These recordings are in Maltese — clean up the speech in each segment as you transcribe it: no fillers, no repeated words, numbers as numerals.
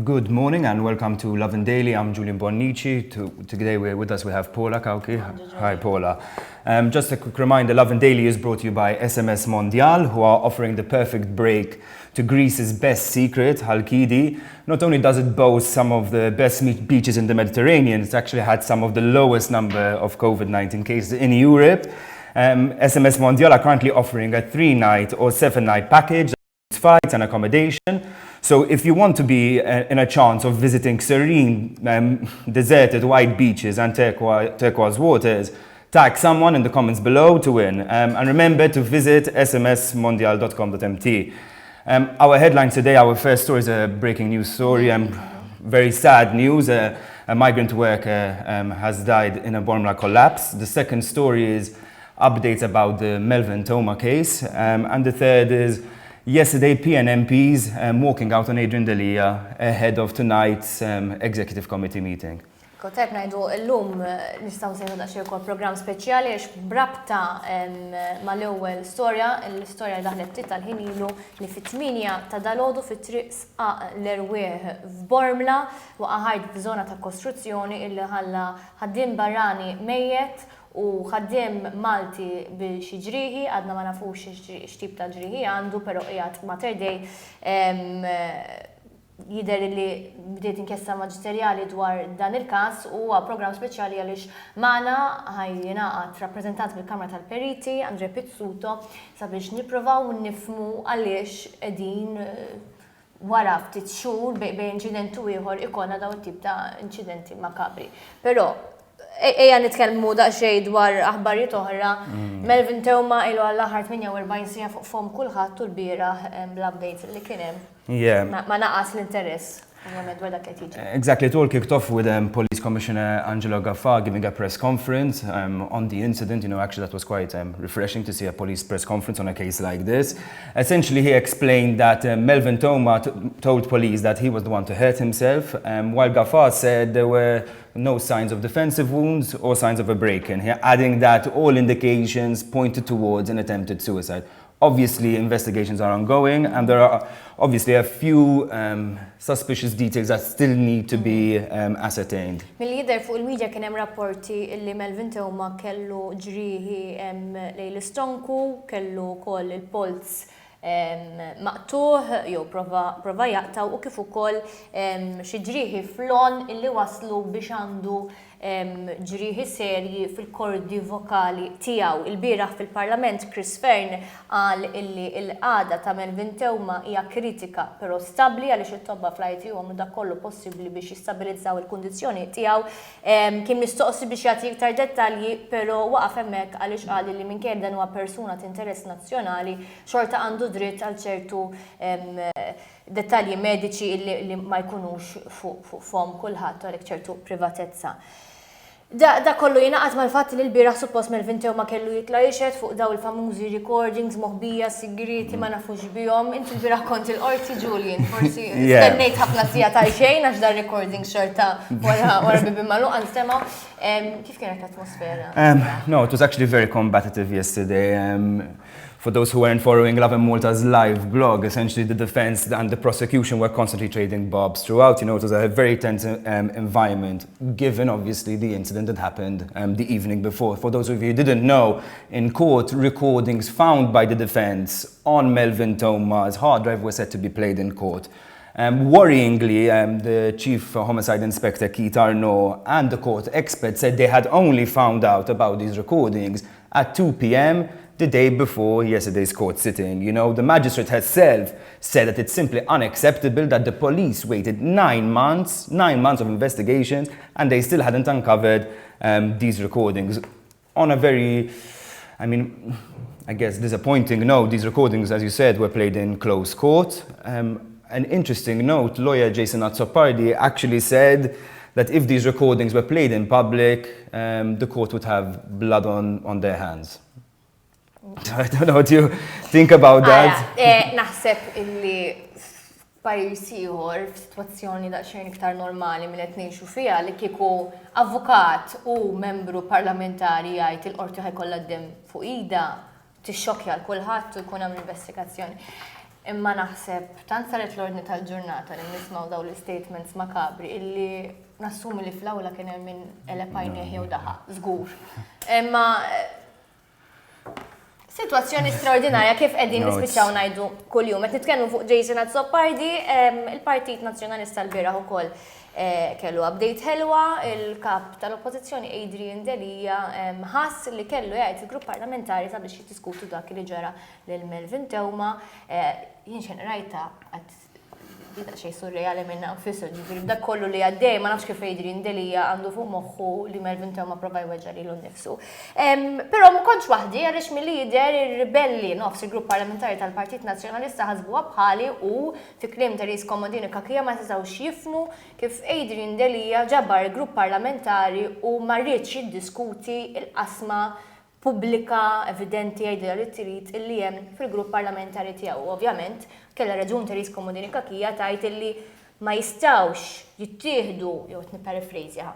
Good morning and welcome to Lovin Daily. I'm Julian Bonnici. Today with us we have Paula Kauki. Hi Paula. Just a quick reminder, Lovin Daily is brought to you by SMS Mondial, who are offering the perfect break to Greece's best secret, Halkidiki. Not only does it boast some of the best beaches in the Mediterranean, it's actually had some of the lowest number of COVID-19 cases in Europe. SMS Mondial are currently offering a 3-night or 7-night package, flights and accommodation. So if you want to be in a chance of visiting serene, deserted white beaches and turquoise waters, tag someone in the comments below to win. And remember to visit smsmondial.com.mt. Our headline today, our first story is a breaking news story. Very sad news. A migrant worker has died in a Bormla collapse. The second story is updates about the Melvin Toma case. And the third is yesterday, PNMPs walking out on Adrian Delia ahead of tonight's executive committee meeting. Kotet najdu l-lum nistaw sejnu daċċe kol program speċjali għax brabta mal-ewwel storja, l-istorja daħlet tal-ħin ilu li fit-8 ta' dalodu fit-triq l-Erwieħ f'Bormla waqa' ħajt f'żona ta' kostruzzjoni illi ħalla ħaddiem barrani mejjet u ħaddiem Malti biex jiġrieħi, għadna ma nafux x'tip ta' ġrieħi għandu, però qiegħed Mater Dei jidher li bdiet inkjesta maġisterjali dwar dan il-każ u programm speċjali għaliex magħna ħajjingħaqad rappreżentant mill-Kamra tal-Periti, Andre Pizzuto, sabiex nippruvaw nifhmu għaliex qegħdin wara ftit xhur bejn inċident u ieħor ikollna dawn it-tip ta' inċidenti makabri. Però ejja nitkellmu daqsxejn dwar aħbarijiet oħra. Melvin Toma ilu għall-aħħar 48 sija fuq fom kulħadd u l-bieraħ bl-updates li kien hemm. Ma naqas l-interess. Exactly, it all kicked off with Police Commissioner Angelo Gaffa giving a press conference on the incident. Actually that was quite refreshing to see a police press conference on a case like this. Essentially, he explained that Melvin Toma told police that he was the one to hurt himself, while Gaffa said there were no signs of defensive wounds or signs of a break-in, adding that all indications pointed towards an attempted suicide. Obviously, investigations are ongoing, and there are obviously a few suspicious details that still need to be ascertained. Mill-jidher fuq il-medja kien hemm rapporti li Melvin Toma kellu ġrieħi lejn l-istonku, kellu wkoll il-polz maqtuħ jew prova jaqtaw u kif ukoll xi ġrieħi flon illi waslu biex għandu ġrieħi serji fil-kordi vokali tiegħu. Il-bieraħ fil-Parlament Chris Fern qal illi l-qagħda ta' Melvin Toma hija kritika però stabbli għaliex it-tobba fl-IT jagħmlu dak kollu possibbli biex jistabilizzaw il-kundizzjoni tiegħu. Kien mistoqsi biex jagħti iktar dettalji, però waqaf hemmhekk għaliex qal li minkejja dan huwa persuna ta' interess nazzjonali xorta għandu dritt għal ċertu dettalji mediċi li ma jkunux fuq fom kulħadd għalhekk ċertu privatezza. Da kollu jingħaqad mal-fatt li l-bieraħ suppost Melvin Toma kellu jitla' jixed fuq daw il-famużi recordings moħbija sigriti ma nafux bihom. Inti l-bieraħ kont il-qorti Julian, forsi stennejt ħafna sija ta' xejn għax dar recording xorta wara bibi magħluq nistema'. Kif kienet l-atmosfera? No, it was actually very combative yesterday. For those who weren't following Lovin Malta's live blog, essentially the defense and the prosecution were constantly trading bobs throughout. It was a very tense environment, given obviously the incident that happened the evening before. For those of you who didn't know, in court, recordings found by the defense on Melvin Toma's hard drive were said to be played in court. Worryingly, the Chief Homicide Inspector Keith Arnaud and the court expert said they had only found out about these recordings at 2 p.m. the day before yesterday's court sitting. The magistrate herself said that it's simply unacceptable that the police waited 9 months of investigations, and they still hadn't uncovered these recordings. On a very, I guess, disappointing note, these recordings, as you said, were played in closed court. An interesting note, lawyer Jason Azzopardi actually said that if these recordings were played in public, the court would have blood on their hands. I don't know what you think about that. Naħseb illi pajjiż ieħor f'sitwazzjoni daqsxejn iktar normali milli qed ngħixu fiha li kieku avukat u membru parlamentari jgħid il-qorti ħajkollha ddem fuq ida tixxokkja l kulħadd u jkun hemm investigazzjoni. Imma naħseb tant saret l-ordni tal-ġurnata li nismaw daw l-statements makabri illi nassumi li fl-awla kien hemm min elepajnieħ jew daħa, żgur. Imma situazzjoni straordinarja kif qegħdin nispiċċaw ngħidu kuljum. Qed nitkellmu fuq Jason Azzopardi, il-Partit Nazzjonalista l-bieraħ ukoll kellu update ħelwa, il-kap tal-Oppożizzjoni Adrian Delija ħass li kellu jgħid il-grupp parlamentari sabiex jiddiskutu dak li ġara lil Melvin Tewma. Jien xejn rajta qed xejn surreali minna nfissu, ġifieri dak kollu li għaddej ma nafx kif Adrian Delija għandu fuq moħħu li Melvin Tewma prova jweġġa lilu nnifsu. Però ma kontx waħdi għaliex mill-lider ir-ribelli nofs il-grupp parlamentari tal-Partit Nazzjonalista ħasbuha bħali u fi kliem ta' Ris Komodini Kakija ma setgħux jifhmu kif Adrian Delija ġabbar il-grupp parlamentari u ma rridx jiddiskuti l-qasma pubblika evidenti għajda li trid illi hemm fil-grupp parlamentari tiegħu. Ovvjament, kellha raġun Ris Komodini Kakija tgħid illi ma jistgħux jittieħdu jew nipparafrejżjaha.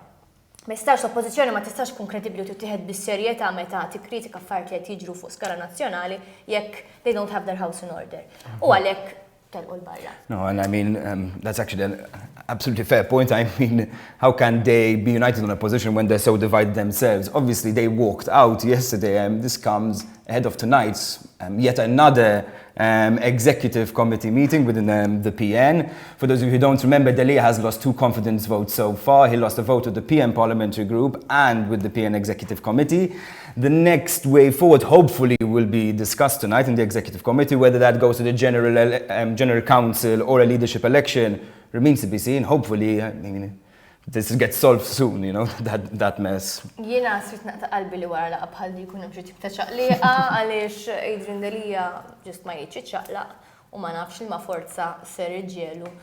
Ma jistax oppożizzjoni ma tistax tkun kredibbli u tittieħed bis-serjetà meta tikkritika affarijiet qed jiġru fuq skala nazzjonali jekk they don't have their house in order. U għalhekk telqu l-barra. No, and I mean, that's actually an absolutely fair point. I mean, how can they be united on a position when they're so divided themselves? Obviously, they walked out yesterday, and this comes ahead of tonight's yet another executive committee meeting within the PN. For those of you who don't remember, Delia has lost 2 confidence votes so far. He lost a vote with the PN parliamentary group and with the PN executive committee. The next way forward, hopefully, will be discussed tonight in the executive committee. Whether that goes to the general council or a leadership election remains to be seen. Hopefully, I mean, this gets solved soon, you know, that mess. Jiena srit naqta' qalbi li wara laqa bħal di jkun hemm xi tip ta' ċaqliqa għaliex Adrian Delija ġust ma jgħidx iċċaqlaq u ma nafx ma forza ser iġġielu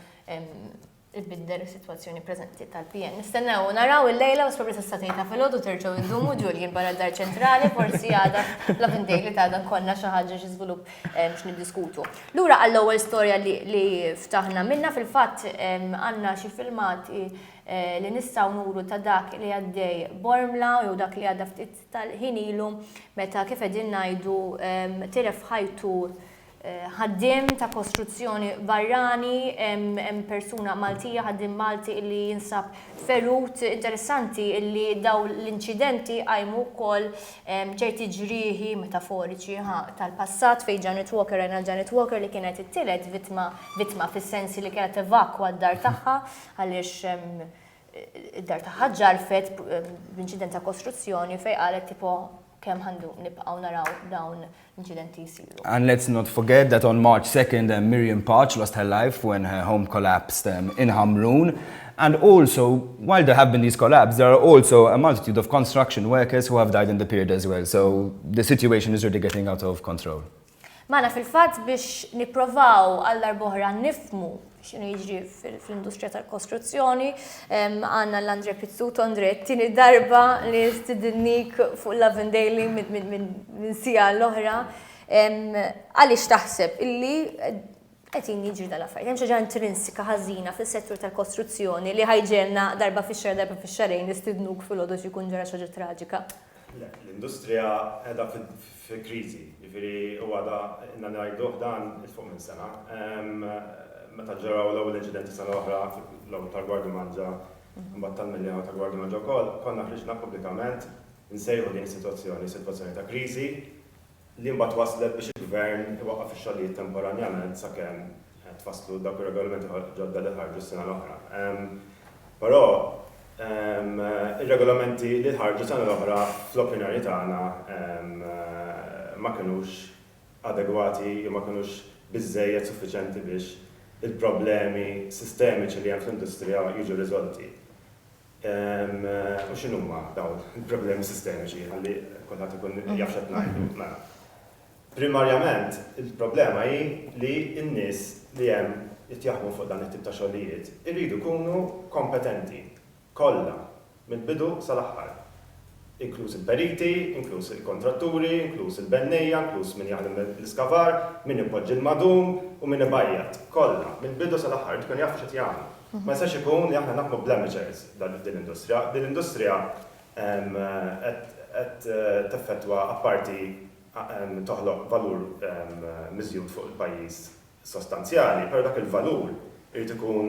il-bidder is-sitwazzjoni preżenti tal-PN. Nistennew naraw il-lejla u s-probri s-satejta fil-ħodu terġgħu indumu Julian barra d-dar ċentrali, forsi għada Lovin Daily ta' dan konna xi ħaġa xi żvilupp x'niddiskutu. Lura għall-ewwel storja li ftaħna minna fil-fatt għandna xi filmati li nistgħu nuru ta' dak li għaddej Bormla jew dak li għadda ftit tal-ħin ilu meta kif qegħdin ngħidu tilef ħajtu ħaddiem ta' kostruzzjoni barrani, hemm persuna Maltija, ħaddiem Malti illi jinsab ferut. Interessanti illi daw l-inċidenti għajmu wkoll ċerti ġrieħi metaforiċi tal-passat fejn Janet Walker għajna Janet Walker li kienet it-tielet vittma fis-sensi li kienet evakwa d-dar tagħha għaliex id-dar tagħha ġarfet b'inċident ta' kostruzzjoni fejn qalet tipo kemm ħandu nibqgħu naraw dawn incidenti jisiru. And let's not forget that on March 2nd, Miriam Parch lost her life when her home collapsed in Hamrun. And also, while there have been these collapses, there are also a multitude of construction workers who have died in the period as well. So the situation is really getting out of control. Mana fil-fatt biex nipprovaw għall-darbohra nifmu x'inhu jiġri fil-industrija tal-kostruzzjoni, għandna l-Andre Pizzuto, Andre, tieni darba li stidinnik fuq Lovin Daily minn sija l-oħra. Għaliex taħseb illi qed jiġri dal-affarijiet. Hemm xi ħaġa intrinsika ħażina fis-settur tal-kostruzzjoni li ħajġelna darba fix-xahar darba fix-xahrejn nistidnuk fil-għodu xi jkun ġara xi ħaġa traġika. L-industrija qiegħda fi kriżi, jiġifieri u għadha ngħiduh dan fuq minn sena. Meta ġaraw l-ewwel inċidenti sena oħra l-ewwel tal-Gwardja Malta, mbagħad tal-Milja tal-Gwardja Malta wkoll, konna ħriġna pubblikament insejħu din is-sitwazzjoni ta' kriżi li mbagħad waslet biex il-gvern iwaqqaf ix-xogħlijiet temporanjament sakemm tfasslu dawk ir-regolamenti ġodda li ħarġu s-sena l-oħra. Però ir-regolamenti li ħarġu sena l-oħra fl-opinjoni tagħna ma kinux adegwati u ma kinux biżżejjed suffiċenti biex il-problemi sistemiċi li hemm fl-industrija jiġu riżolti. U x'inhuma dawn il-problemi sistemiċi ħalli kulħadd ikun jaf x'qed ngħidu. Primarjament, il-problema hi li n-nies li hemm qed jaħdmu fuq dan it-tip ta' xogħlijiet iridu jkunu kompetenti kollha mill-bidu sal-aħħar. Inkluż il-periti, inkluż il-kontratturi, inkluż il-bennejja, inkluż min jaħdem l-iskavar, min ipoġġi l-madum u min ibajjat. Kollha, mill-bidu sal-aħħar tkun jafu x'qed jagħmlu. Ma jistax ikun li aħna naħdmu bl-amateurs din l-industrija. Din l-industrija qed teffettwa apparti toħloq valur miżjud fuq il-pajjiż sostanzjali, però dak il-valur irid ikun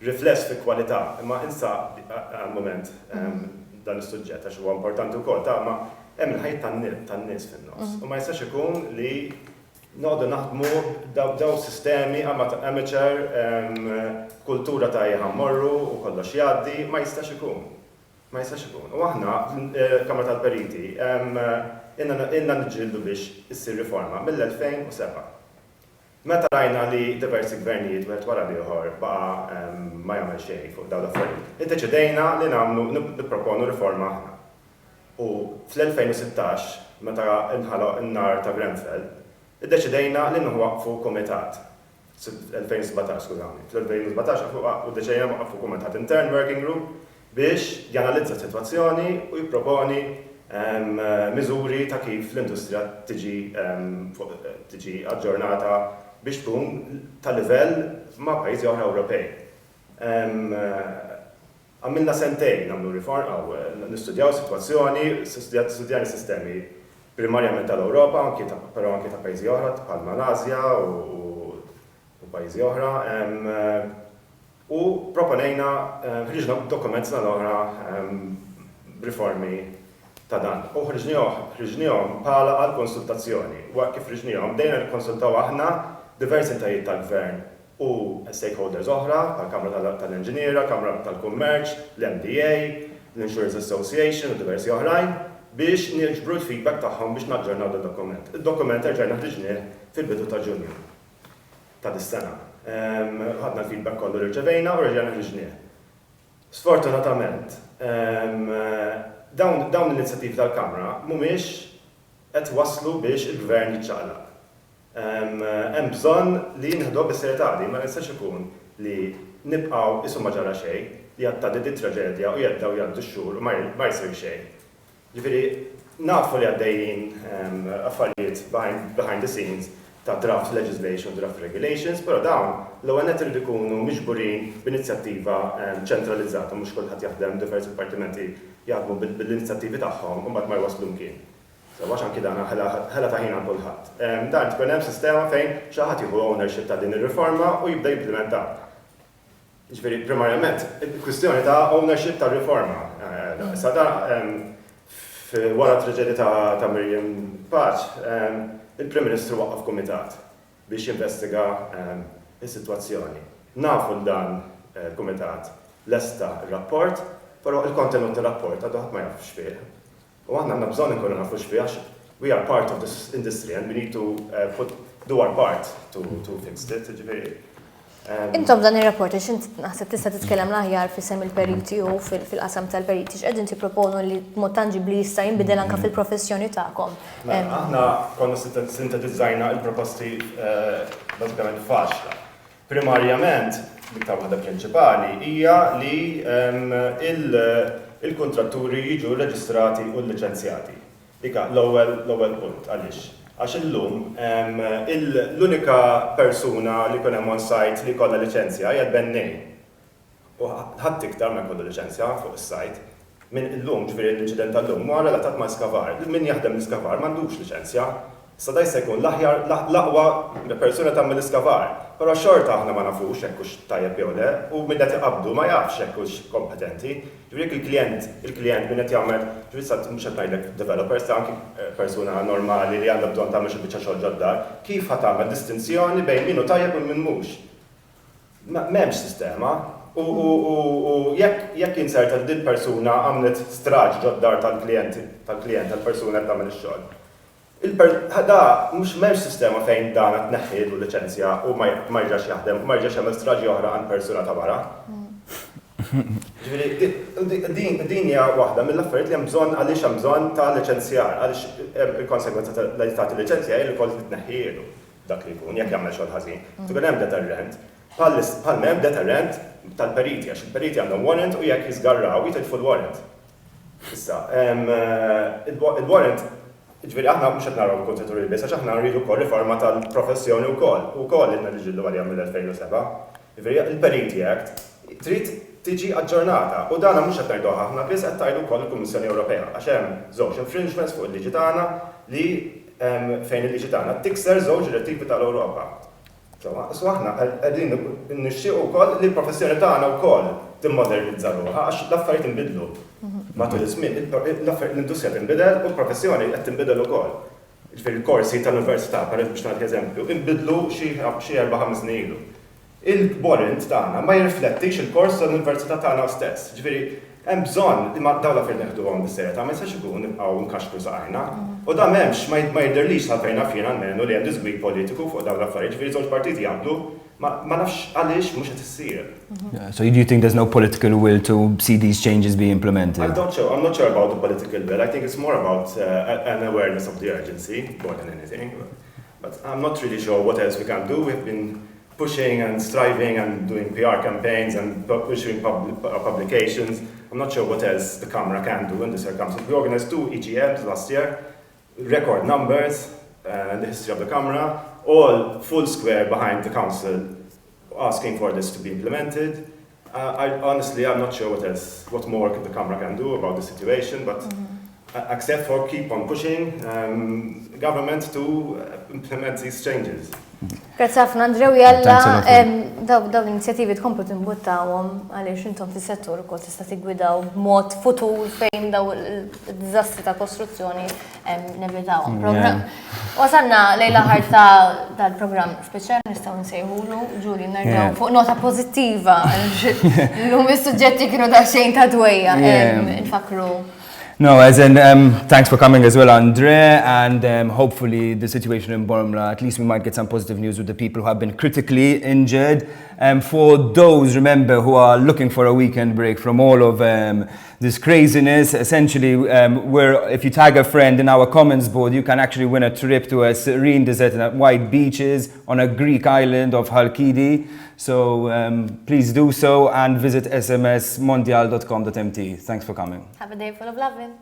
rifless fi kwalità. Imma insa għal-moment dan is-suġġett għax huwa importanti wkoll ma hemm il-ħajt tan-nies fin-nofs. U ma jistax ikun li noqogħdu naħdmu daw sistemi amateur, kultura ta' ħammorru u kollox jgħaddi, ma jistax ikun. Ma jistax ikun. U aħna Kamra tal-Periti inna niġġieldu biex issir riforma mill-2007. Meta rajna li diversi gvernijiet wieħed wara ieħor baqa' ma jagħmel xejn fuq dawn l-affarijiet. Iddeċidejna li nagħmlu nipproponu riforma aħna. U fl-2016 meta inħaloq in-nar ta' Grenfell, iddeċidejna li nwaqfu kumitat. 2017 skużawni. Fl-2017 u deċidejna waqfu kumitat intern working group biex janalizza s-sitwazzjoni u jipproponi miżuri ta' kif l-industrija tiġi aġġornata biex tkun ta' livell ma' pajjiżi oħra Ewropej. Għamilna sentejn nagħmlu riforma nistudjaw sitwazzjoni, studjani sistemi primarjament tal-Ewropa, però anke ta' pajjiżi oħra bħal Malasja u pajjiżi oħra. U proponejna ħriġna dokument l-oħra b'riformi ta' dan. U ħriġnihom bħala għal-konsultazzjoni. Waqt kif ħriġnihom dejna nikkonsultaw aħna diversi entajiet tal-gvern u stakeholders oħra, bħal-Kamra tal-Inġiniera, Kamra tal-Kummerċ, l-MDA, l-Insurance Association u diversi oħrajn biex niġbru l-feedback tagħhom biex naġġornaw il-dokument. Il-dokument rġajna ħriġnieh fil-bidu ta' Ġunju ta' dis-sena. Ħadna l-feedback kollu li rċevejna u rġajna ħriġnieh. Sfortunatament, dawn l-inizjattivi tal-Kamra mhumiex qed waslu biex il-Gvern jiċċaqlaq. Hemm bżonn li nieħdu bis-serjetà ma nistax ikun li nibqgħu isu ma ġara xejn, li għaddadi di traġedja u jeddaw jgħaddu x-xhur u ma jsir xejn. Ġifieri nafu li għaddejjin affarijiet behind the scenes ta' draft legislation, draft regulations, però dawn l-ewwel qed irid ikunu miġburin b'inizjattiva ċentralizzata mhux kulħadd jaħdem diversi dipartimenti jaħdmu bil-inizjattivi tagħhom u mbagħad ma jwasslu mkien. Għax anki dan ħela ta' ħin għal kulħadd. Dan tkun hemm sistema fejn xi ħadd jieħu ownership ta' din ir-riforma u jibda jimplementa. Ġifieri primarjament il-kwistjoni ta' ownership ta' riforma. Sa wara traġedja ta' Miriam Paċ, il-Prim Ministru waqqaf kumitat biex jinvestiga is-sitwazzjoni. Nafu dan il-kumitat lesta r-rapport, però il-kontenut tar-rapport għadu ħadd ma jafx fih. U għandna bżonn inkunu nafu x'fih għax we are part of this industry and we need to do our part to fix it. Intom dan ir-rapport għax inti naħseb tista' titkellem l-aħjar f'isem il-periti u fil-qasam tal-periti x'qegħdin tipproponu li b'mod tanġibli jista' jinbidel anke fil-professjoni tagħkom. Aħna konna sintetizzajna l-proposti bażikament faċla. Primarjament l-iktar waħda prinċipali hija li il-kontratturi jiġu reġistrati u l-liċenzjati. Ika l-ewwel punt għaliex. Għax illum l-unika persuna li kun hemm on-site li kollha liċenzja hija l-bennej. U ħadd iktar ma jkollu liċenzja fuq is-sajt. Min illum ġifieri l-inċident tal-lum huwa relatat ma' skavar. Min jaħdem l-iskavar m'għandux liċenzja. Sada jista' jkun l-aqwa persuna tagħmel l-iskavar. Però xorta aħna ma nafux hekk hux tajjeb jew le, u min qed iqabdu ma jafx hekk hux kompetenti. Ġifieri il-klient min qed jagħmel, ġifieri sa mhux qed ngħidlek developers ta' anki persuna normali li għandha bżonn tagħmel xi biċċa xogħol ġoddar, kif ħadd tagħmel distinzjoni bejn min hu tajjeb u min mhux. M'hemmx sistema, u jekk inserta din persuna għamlet straġ ġoddar tal-klient tal-persuna qed tagħmel ix-xogħol. Da, mux m'hemmx sistema fejn dan qed neħħielu liċenzja u ma jġax jaħdem, u ma jġax jagħmel straġi oħra għand persuna ta' wara. Din hija waħda mill-affarijiet li hemm bżonn għaliex hemm bżonn ta' liċenzjar, għaliex il-konsegwenza li tagħti liċenzja hi li wkoll tneħħielu dak li jkun jekk jagħmel xogħol ħażin. Tkun hemm deterrent. Bħal hemm deterrent tal-periti għax il-periti għandhom warrant u jekk jiżgarraw jitilfu l-warrant. Issa, il-warrant ġifieri aħna mhux qed naraw il-kontratturi biss għax aħna rridu wkoll riforma tal-professjoni wkoll qed niġġieldu għalija mill-2007. Ġifieri il-Periti Act trid tiġi aġġornata u dan mhux qed ngħiduha aħna biss qed tgħidu wkoll il-Kummissjoni Ewropea għax hemm żewġ infringements fuq il-liġi tagħna li fejn il-liġi tagħna tikser żewġ direttivi tal-Ewropa. So aħna qegħdin nixtiequ wkoll li l-professjoni tagħna wkoll timmodernizza ruħha għax l-affarijiet inbidlu. Matul iż-żmien l-industrija tinbidel u l-professjoni qed tinbidel ukoll. Ġifieri il-korsi tal-università, biex nagħti eżempju, inbidlu xi 4-5 snin ilu. Il-borrent tagħna ma jirriflettix il-kors tal-università tagħna stess. Ġifieri hemm bżonn li ma dawn l-affarijiet neħduhom bis-serjetà, ma jistax ikun nibqgħu nkaxkru saqajna. U da m'hemmx ma jidherlix għalfejn għalfejn għalmenu li hemm disgwid politiku fuq dawn l-affarijiet, ġifieri żewġ partiti jaqblu, ma nafx għaliex mhux qed issir. So do you think there's no political will to see these changes be implemented? I'm not sure about the political will. I think it's more about an awareness of the urgency more than anything. But I'm not really sure what else we can do. We've been pushing and striving and doing PR campaigns and issuing publications. I'm not sure what else the Camera can do in this circumstance. We organized 2 EGMs last year, record numbers in the history of the Camera, all full square behind the council asking for this to be implemented. Honestly, I'm not sure what more the Camera can do about the situation, but except for keep on pushing government to implement these changes. Grazie ħafna Andrew, jalla daw l-inizjattivi tkomplu timbuttawhom għaliex intom fis-settur ukoll tista' tiggwidaw b'mod futur fejn daw id-diżastri ta' kostruzzjoni nevitawhom. Wasalna lejla ħarta tal-programm speċjali nistgħu nsejħulu, Ġuli nerġgħu fuq nota pożittiva. Llum is-suġġetti kienu daqsxejn ta' dwejja nfakru. No, as in, thanks for coming as well, Andre, and hopefully the situation in Bormla, at least we might get some positive news with the people who have been critically injured. For those, remember, who are looking for a weekend break from all of this craziness, essentially, if you tag a friend in our comments board, you can actually win a trip to a serene desert and white beaches on a Greek island of Halkidiki. So please do so and visit smsmondial.com.mt. Thanks for coming. Have a day full of loving.